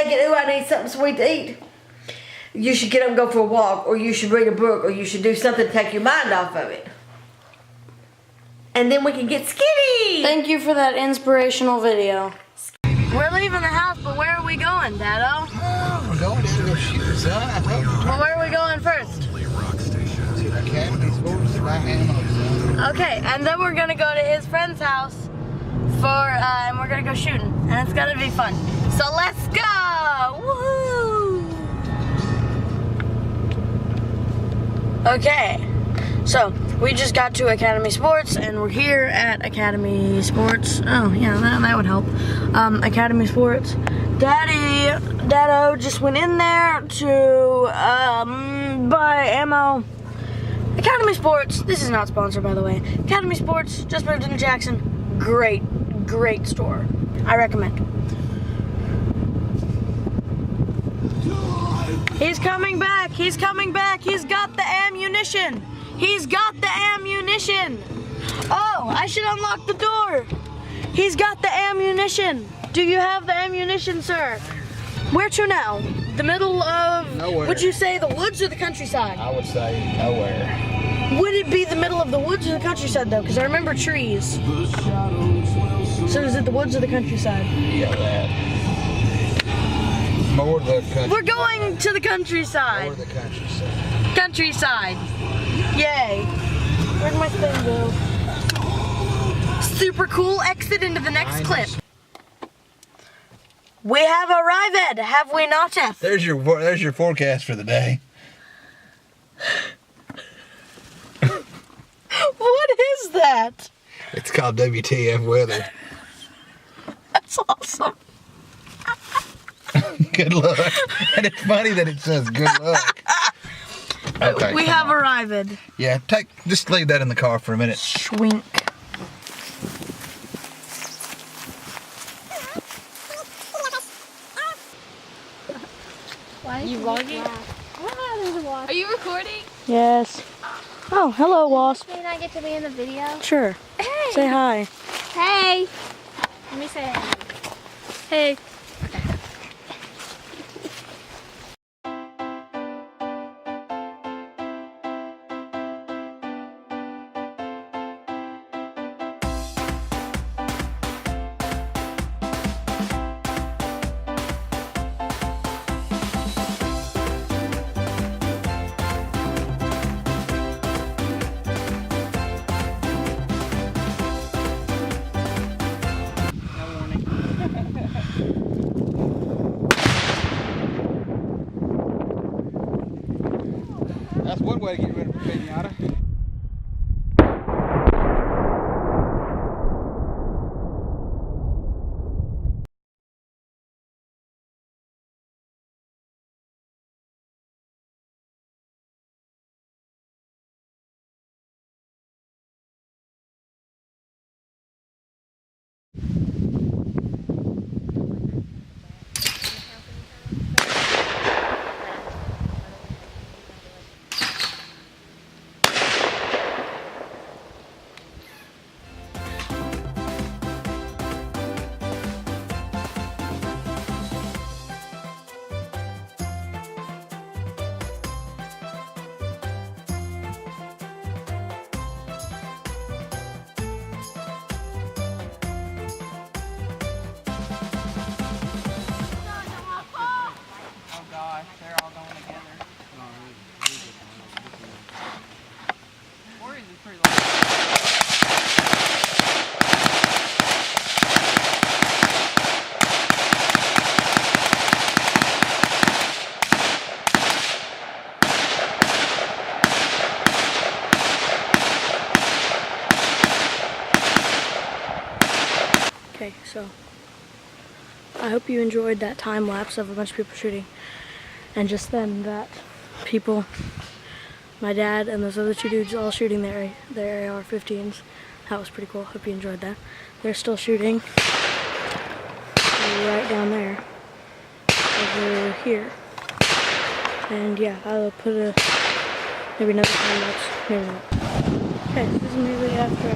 thinking, ooh, I need something sweet to eat, you should get up and go for a walk, or you should read a book, or you should do something to take your mind off of it. And then we can get skinny. Thank you for that inspirational video. We're leaving the house, but where are we going, Dado? We're going to go shoot, son. Well, where are we going first? Academy Sports to buy ammo, son. Okay, and then we're gonna go to his friend's house and we're gonna go shooting, and it's gonna be fun. So let's go! Woohoo! Okay, so we just got to Academy Sports, and we're here at Academy Sports. Oh yeah, that would help. Academy Sports. Dado just went in there to buy ammo. Academy Sports, this is not sponsored by the way. Academy Sports, just moved into Jackson. Great store. I recommend. He's coming back, he's coming back. He's got the ammunition. He's got the ammunition. Oh, I should unlock the door. He's got the ammunition. Do you have the ammunition, sir? Where to now? The middle of, nowhere. Would you say the woods or the countryside? I would say nowhere. Would it be the middle of the woods or the countryside though? Because I remember trees. So is it the woods or the countryside? Yeah, that. More the country. We're going to the countryside. More the countryside. Countryside. Yay. Where'd my thing go? Super cool. Exit into the next clip. We have arrived, have we not? There's your forecast for the day. What is that? It's called WTF weather. That's awesome. Good luck. And it's funny that it says good luck. Okay. We have arrived. Yeah, just leave that in the car for a minute. Schwink. You vlogging? There's a wasp. Are you recording? Yes. Oh, hello, wasp. Can I get to be in the video? Sure. Hey. Say hi. Hey. Let me say hi. Hey. That's one way to get rid of a pinata. They're all going together. Warriors is pretty low. Okay, so I hope you enjoyed that time lapse of a bunch of people shooting. And just then that people, my dad and those other two dudes all shooting their AR-15s. That was pretty cool. Hope you enjoyed that. They're still shooting right down there, over here. And yeah, I'll put maybe another time lapse, maybe not. Okay, this is immediately after I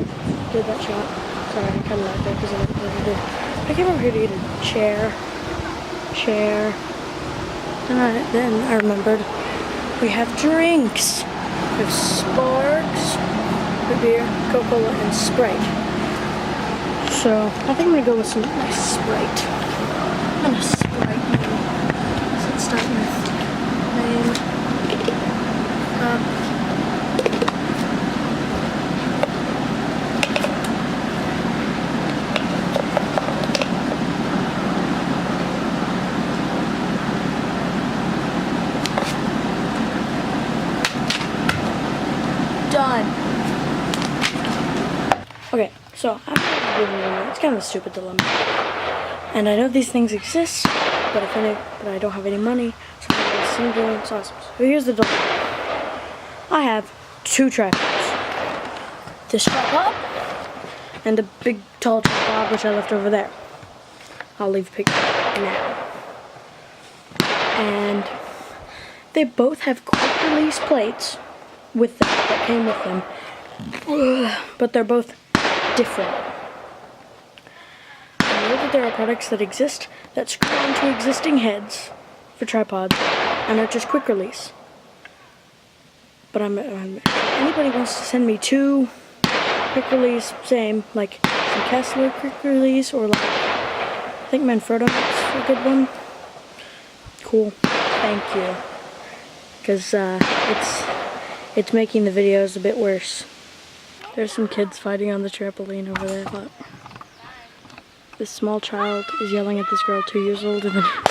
did that shot. Sorry, I kind of laughed there because I didn't know what to do. I came over here to eat a chair. chair. Then I remembered we have drinks. We have Sparks, root beer, Coca-Cola, and Sprite. So I think I'm gonna go with some nice Sprite. I'm gonna Sprite me. So let's start with name, done. Okay, so it's kind of a stupid dilemma, and I know these things exist, but I don't have any money, so I'm gonna get some doing sauces. So here's the dilemma. I have 2 tripods. This tripod and a big tall tripod which I left over there. I'll leave a picture now. And they both have quick release plates with them that came with them, but they're both different. I know that there are products that exist that screw onto existing heads for tripods and are just quick release. But if anybody wants to send me 2 quick release, same, like some Kessler quick release, or like, I think Manfrotto makes a good one. Cool, thank you. Because it's making the videos a bit worse. There's some kids fighting on the trampoline over there, but this small child is yelling at this girl 2 years older than her.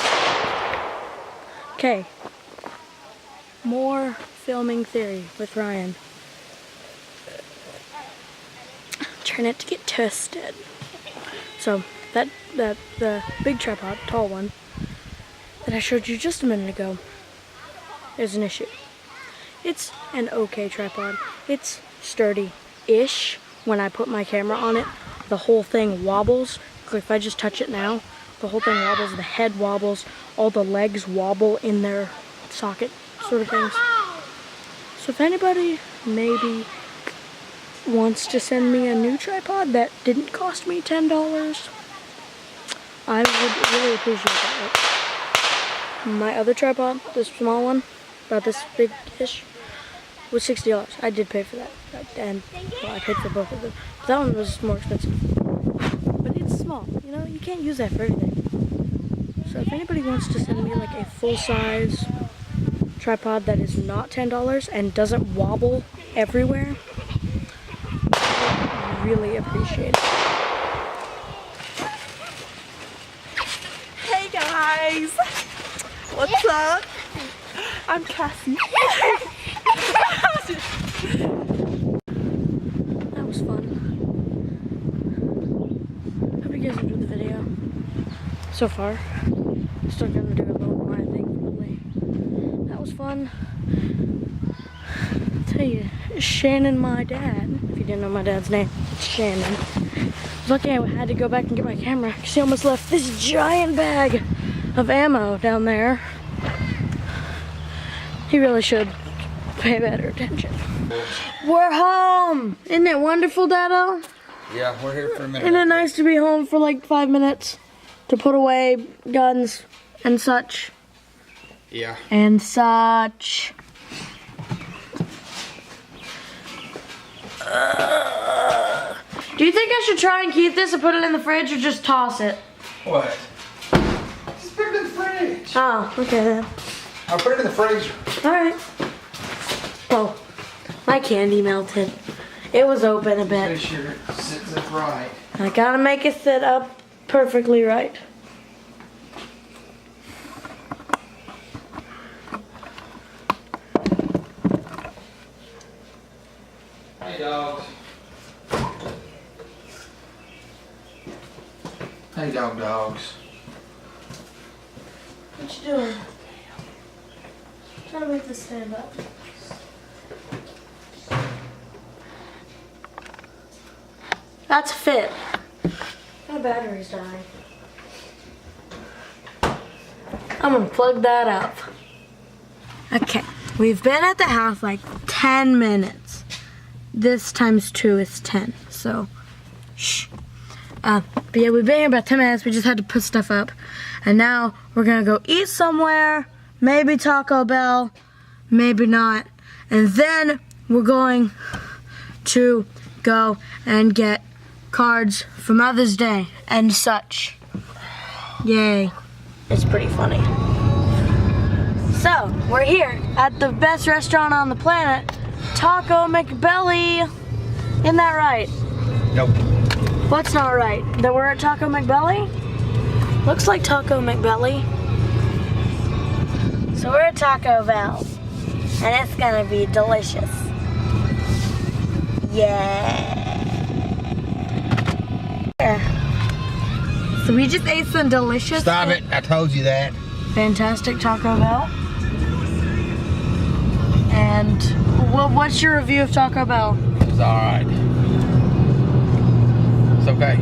Okay. More filming theory with Ryan. Trying not to get toasted. So the big tripod, tall one, that I showed you just a minute ago, there's an issue. It's an okay tripod. It's sturdy-ish. When I put my camera on it, the whole thing wobbles. If I just touch it now, the whole thing wobbles, the head wobbles, all the legs wobble in their socket, sort of things. So if anybody maybe wants to send me a new tripod that didn't cost me $10, I would really appreciate that. My other tripod, this small one, about this big-ish, was $60. I did pay for that, and well, I paid for both of them. But that one was more expensive. But it's small, you know, you can't use that for everything. So if anybody wants to send me like a full-size tripod that is not $10 and doesn't wobble everywhere, I would really appreciate it. Hey guys! What's up? I'm Cassie. That was fun. Hope you guys enjoyed the video. So far. Still gonna do a little more, I think, probably. That was fun. I'll tell you, Shannon, my dad, if you didn't know my dad's name, it's Shannon. I was lucky I had to go back and get my camera because he almost left this giant bag of ammo down there. He really should pay better attention. We're home! Isn't it wonderful, Dado? Yeah, we're here for a minute. Isn't it nice to be home for like 5 minutes to put away guns and such? Yeah. And such. Do you think I should try and keep this and put it in the fridge or just toss it? What? Just put it in the fridge. Oh, okay then. I'll put it in the freezer. Alright. Oh, my candy melted. It was open a bit. Make sure it sits up right. I gotta make it sit up perfectly right. Hey dogs. Hey dogs. What you doing? Try to make this stand up. That's fit. My battery's dying. I'm gonna plug that up. Okay, we've been at the house like 10 minutes. This times 2 is 10, so shh. But yeah, we've been here about 10 minutes. We just had to put stuff up. And now we're gonna go eat somewhere, maybe Taco Bell, maybe not. And then we're going to go and get cards for Mother's Day and such. Yay. It's pretty funny. So, we're here at the best restaurant on the planet, Taco McBelly. Isn't that right? Nope. What's not right? That we're at Taco McBelly? Looks like Taco McBelly. So we're at Taco Bell, and it's gonna be delicious. Yeah. So we just ate some delicious. Stop it. I told you that. Fantastic Taco Bell. And what's your review of Taco Bell? It's alright. It's okay.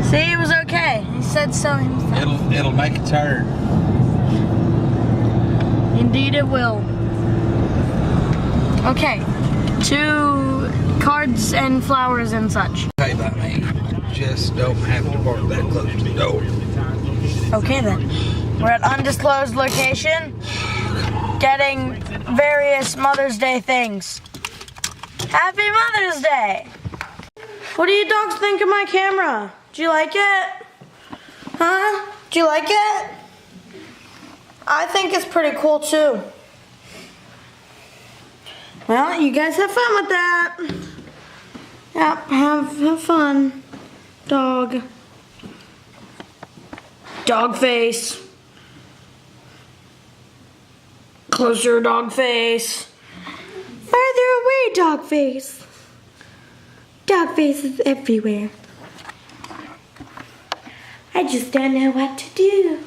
See, it was okay. He said so himself. It'll make a turn. Indeed it will. Okay, to cards and flowers and such. Hey, by me. Just don't have to park that close to the door. Okay then. We're at undisclosed location, getting various Mother's Day things. Happy Mother's Day! What do you dogs think of my camera? Do you like it? Huh? Do you like it? I think it's pretty cool too. Well, you guys have fun with that. Yep, have fun. Dog. Dog face. Closer, dog face. Farther away, dog face. Dog face is everywhere. I just don't know what to do.